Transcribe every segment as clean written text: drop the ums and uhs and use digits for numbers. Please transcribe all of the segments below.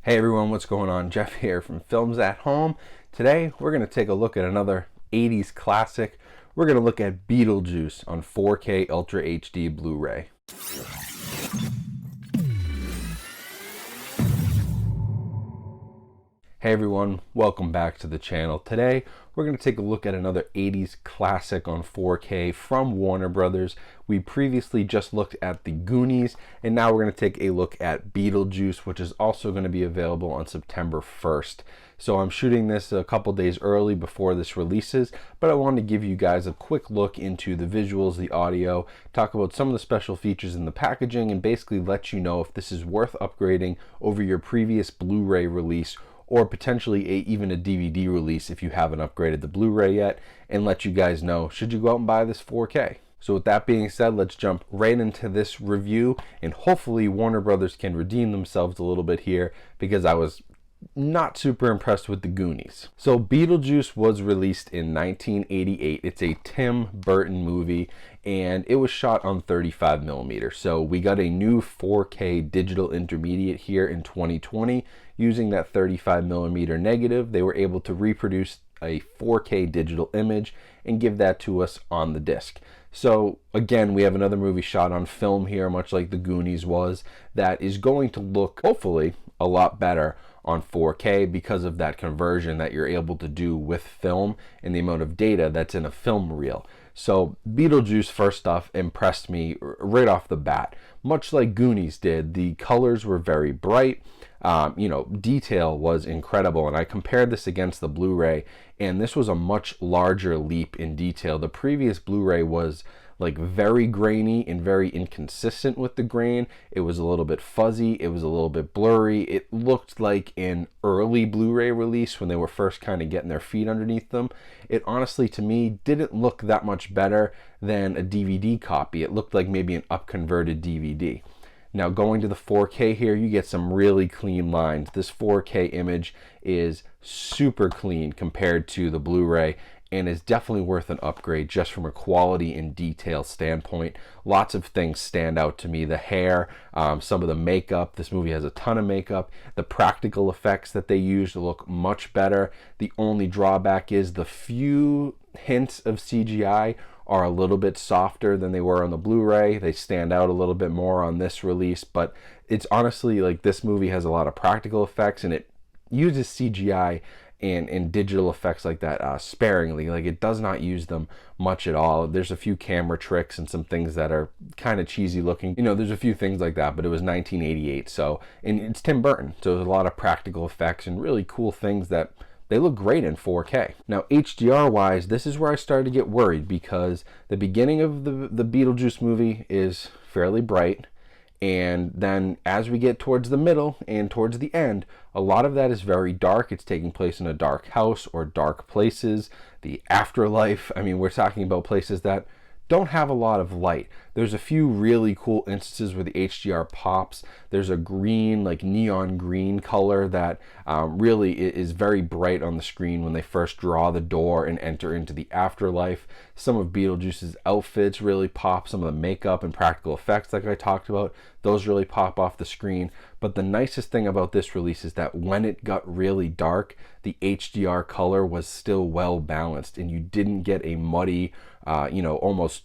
Hey everyone, what's going on? Jeff here from Films at Home. Today we're going to take a look at another 80s classic. We're going to look at Beetlejuice on 4K Ultra HD Blu-ray. Hey everyone, welcome back to the channel. Today we're going to take a look at another 80s classic on 4K from Warner Brothers. We previously just looked at the Goonies, and now we're going to take a look at Beetlejuice, which is also going to be available on September 1st. So I'm shooting this a couple days early before this releases, but I wanted to give you guys a quick look into the visuals, the audio, talk about some of the special features in the packaging, and basically let you know if this is worth upgrading over your previous Blu-ray release, or potentially even a DVD release if you haven't upgraded the Blu-ray yet, and let you guys know, should you go out and buy this 4K? So with that being said, let's jump right into this review, and hopefully Warner Brothers can redeem themselves a little bit here, because I was not super impressed with the Goonies. So Beetlejuice was released in 1988. It's a Tim Burton movie, and it was shot on 35mm. So we got a new 4K digital intermediate here in 2020. Using that 35mm negative, they were able to reproduce a 4K digital image and give that to us on the disc. So again, we have another movie shot on film here, much like the Goonies was, that is going to look, hopefully, a lot better on 4K because of that conversion that you're able to do with film and the amount of data that's in a film reel. So Beetlejuice, first off, impressed me right off the bat. Much like Goonies did, the colors were very bright. Detail was incredible, and I compared this against the Blu-ray, and this was a much larger leap in detail. The previous Blu-ray was like very grainy and very inconsistent with the grain. It was a little bit fuzzy, it was a little bit blurry. It looked like an early Blu-ray release when they were first kind of getting their feet underneath them. It honestly, to me, didn't look that much better than a DVD copy. It looked like maybe an up-converted DVD. Now going to the 4K here, you get some really clean lines. This 4K image is super clean compared to the Blu-ray, and is definitely worth an upgrade just from a quality and detail standpoint. Lots of things stand out to me. The hair, some of the makeup. This movie has a ton of makeup. The practical effects that they used look much better. The only drawback is the few hints of CGI are a little bit softer than they were on the Blu-ray. They stand out a little bit more on this release, but it's honestly like this movie has a lot of practical effects, and it uses CGI and digital effects like that sparingly. Like, it does not use them much at all. There's a few camera tricks and some things that are kind of cheesy looking. There's a few things like that, but it was 1988, so, and it's Tim Burton, so there's a lot of practical effects and really cool things that they look great in 4K. Now, HDR wise, this is where I started to get worried, because the beginning of the Beetlejuice movie is fairly bright, and then as we get towards the middle and towards the end, a lot of that is very dark. It's taking place in a dark house or dark places. The afterlife, I mean, we're talking about places that don't have a lot of light. There's a few really cool instances where the HDR pops. There's a green, like neon green color that really is very bright on the screen when they first draw the door and enter into the afterlife. Some of Beetlejuice's outfits really pop. Some of the makeup and practical effects, like I talked about, those really pop off the screen. But the nicest thing about this release is that when it got really dark, the HDR color was still well balanced, and you didn't get a muddy, almost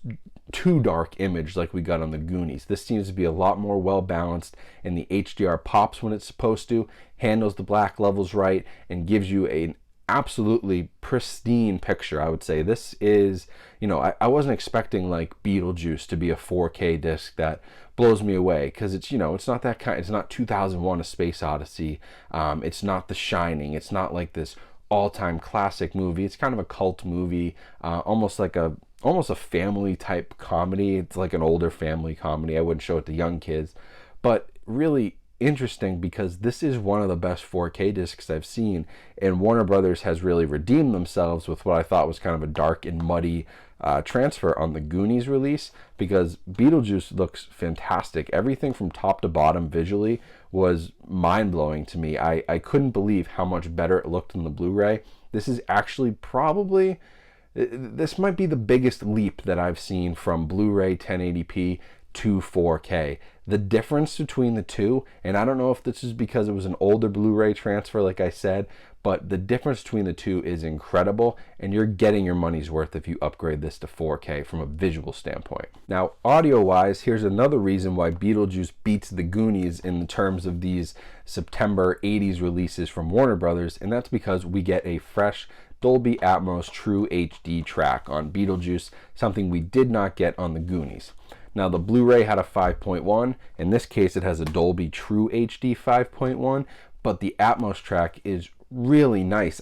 too dark image like we got on the Goonies. This seems to be a lot more well balanced, and the HDR pops when it's supposed to, handles the black levels right, and gives you an absolutely pristine picture. I would say this is, I wasn't expecting like Beetlejuice to be a 4K disc that blows me away, because it's, it's not that kind. It's not 2001: A Space Odyssey. It's not The Shining. It's not like this all-time classic movie. It's kind of a cult movie, almost a family type comedy. It's like an older family comedy. I wouldn't show it to young kids, but really interesting, because this is one of the best 4K discs I've seen, and Warner Brothers has really redeemed themselves with what I thought was kind of a dark and muddy transfer on the Goonies release, because Beetlejuice looks fantastic. Everything from top to bottom visually was mind-blowing to me. I couldn't believe how much better it looked in the Blu-ray. This is actually probably, this might be the biggest leap that I've seen from Blu-ray 1080p to 4K. The difference between the two, and I don't know if this is because it was an older Blu-ray transfer, like I said, but the difference between the two is incredible, and you're getting your money's worth if you upgrade this to 4K from a visual standpoint. Now, audio-wise, here's another reason why Beetlejuice beats the Goonies in terms of these September 80s releases from Warner Brothers, and that's because we get a fresh Dolby Atmos True HD track on Beetlejuice, something we did not get on the Goonies. Now, the Blu-ray had a 5.1. In this case, it has a Dolby True HD 5.1, but the Atmos track is really nice.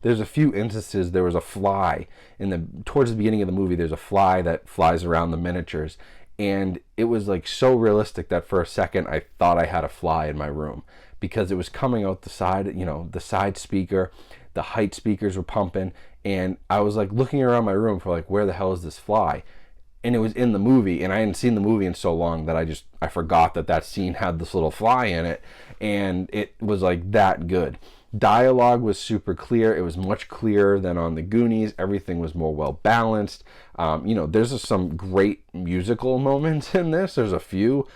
There's a few instances, there was a fly towards the beginning of the movie, there's a fly that flies around the miniatures, and it was like so realistic that for a second I thought I had a fly in my room, because it was coming out the side, the side speaker, the height speakers were pumping, and I was like looking around my room for like, where the hell is this fly? And it was in the movie, and I hadn't seen the movie in so long that I forgot that scene had this little fly in it, and it was like that good. Dialogue was super clear. It was much clearer than on the Goonies. Everything was more well balanced. There's some great musical moments in this. There's a few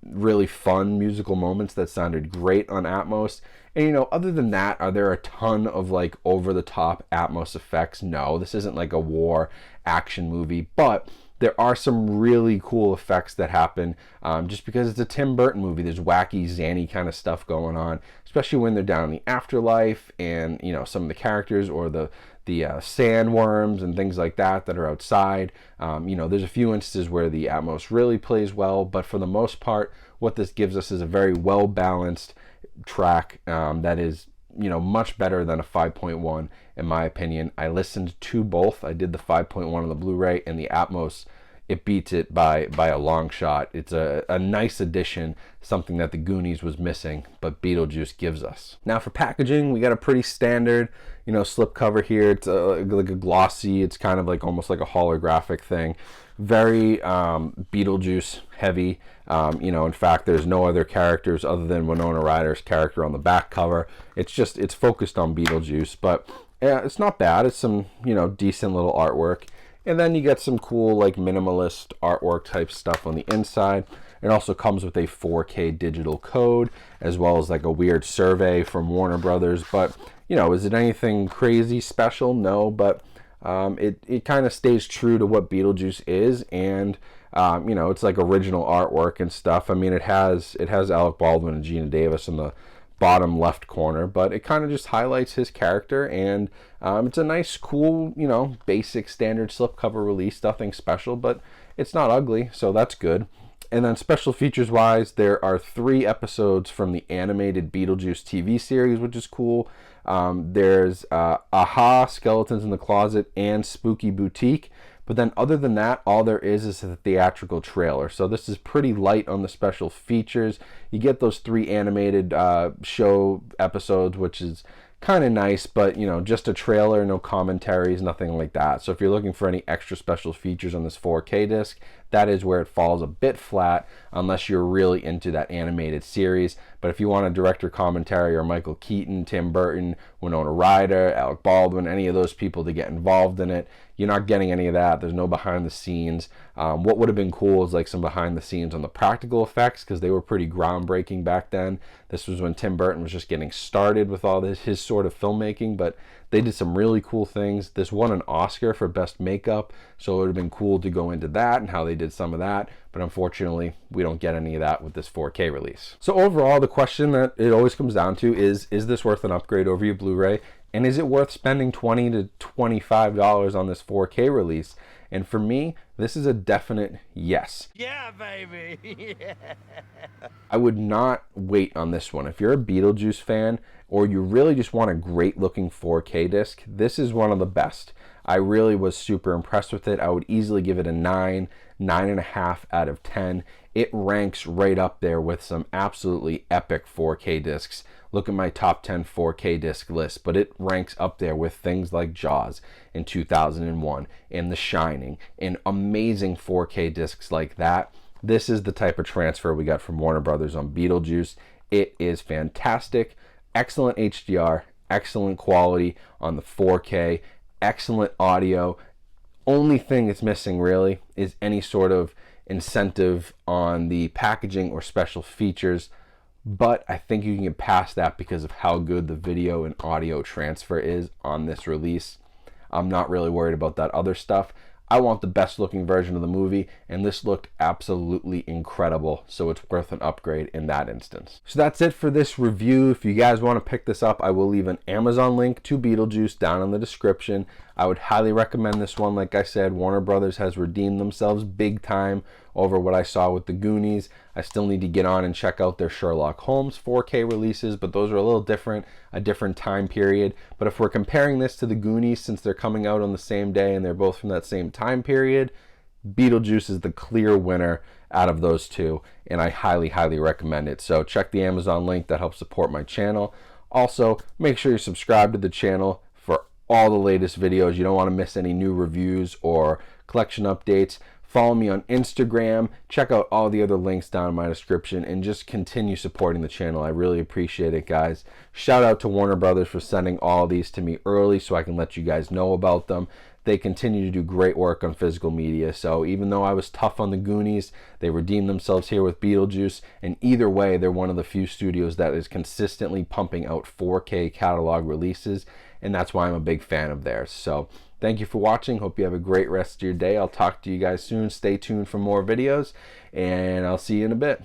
really fun musical moments that sounded great on Atmos. And other than that, are there a ton of like over the top Atmos effects? No, this isn't like a war action movie, but there are some really cool effects that happen just because it's a Tim Burton movie. There's wacky, zany kind of stuff going on, especially when they're down in the afterlife, and some of the characters or the sandworms and things like that are outside. There's a few instances where the Atmos really plays well, but for the most part, what this gives us is a very well balanced track that is much better than a 5.1 in my opinion. I listened to both. I did the 5.1 on the Blu-ray, and the Atmos, it beats it by a long shot. It's a nice addition, something that the Goonies was missing, but Beetlejuice gives us. Now for packaging, we got a pretty standard slip cover here. It's like a glossy, it's kind of like almost like a holographic thing. Very Beetlejuice heavy. In fact, there's no other characters other than Winona Ryder's character on the back cover. It's focused on Beetlejuice, but yeah, it's not bad. It's some decent little artwork, and then you get some cool like minimalist artwork type stuff on the inside. It also comes with a 4K digital code, as well as like a weird survey from Warner Brothers. But is it anything crazy special? No, but it kind of stays true to what Beetlejuice is, and it's like original artwork and stuff. I mean, it has Alec Baldwin and Gina Davis in the bottom left corner, but it kind of just highlights his character, and it's a nice, cool, basic standard slipcover release, nothing special, but it's not ugly, so that's good. And then special features wise, there are 3 episodes from the animated Beetlejuice TV series, which is cool. There's Aha, Skeletons in the Closet, and Spooky Boutique. But then other than that, all there is a theatrical trailer. So this is pretty light on the special features. You get those 3 animated show episodes, which is kind of nice, but just a trailer, no commentaries, nothing like that. So if you're looking for any extra special features on this 4K disc, that is where it falls a bit flat, unless you're really into that animated series. But if you want a director commentary or Michael Keaton, Tim Burton, Winona Ryder, Alec Baldwin, any of those people to get involved in it, you're not getting any of that. There's no behind the scenes. What would have been cool is like some behind the scenes on the practical effects, because they were pretty groundbreaking back then. This was when Tim Burton was just getting started with all his sort of filmmaking, but they did some really cool things. This won an Oscar for best makeup, so it would have been cool to go into that and how they did some of that, but unfortunately we don't get any of that with this 4K release. So overall, the question that it always comes down to is this worth an upgrade over your Blu-ray? And is it worth spending $20 to $25 on this 4K release? And for me, this is a definite yes. Yeah, baby. Yeah. I would not wait on this one. If you're a Beetlejuice fan, or you really just want a great looking 4K disc, this is one of the best. I really was super impressed with it. I would easily give it a 9.5 out of 10. It ranks right up there with some absolutely epic 4K discs. Look at my top 10 4K disc list, but it ranks up there with things like Jaws in 2001 and The Shining and amazing 4K discs like that. This is the type of transfer we got from Warner Brothers on Beetlejuice. It is fantastic, excellent HDR, excellent quality on the 4K, excellent audio. Only thing it's missing really is any sort of incentive on the packaging or special features, but I think you can get past that because of how good the video and audio transfer is on this release. I'm not really worried about that other stuff. I want the best looking version of the movie, and this looked absolutely incredible, so it's worth an upgrade in that instance. So that's it for this review. If you guys want to pick this up, I will leave an Amazon link to Beetlejuice down in the description. I would highly recommend this one. Like I said, Warner Brothers has redeemed themselves big time over what I saw with the Goonies. I still need to get on and check out their Sherlock Holmes 4K releases, but those are a little different, a different time period. But if we're comparing this to the Goonies, since they're coming out on the same day and they're both from that same time period, Beetlejuice is the clear winner out of those two, and I highly, highly recommend it. So check the Amazon link, that helps support my channel. Also, make sure you subscribe to the channel for all the latest videos. You don't want to miss any new reviews or collection updates. Follow me on Instagram. Check out all the other links down in my description, and just continue supporting the channel. I really appreciate it, guys. Shout out to Warner Brothers for sending all these to me early so I can let you guys know about them. They continue to do great work on physical media. So even though I was tough on the Goonies, they redeemed themselves here with Beetlejuice. And either way, they're one of the few studios that is consistently pumping out 4K catalog releases. And that's why I'm a big fan of theirs. So thank you for watching. Hope you have a great rest of your day. I'll talk to you guys soon. Stay tuned for more videos, and I'll see you in a bit.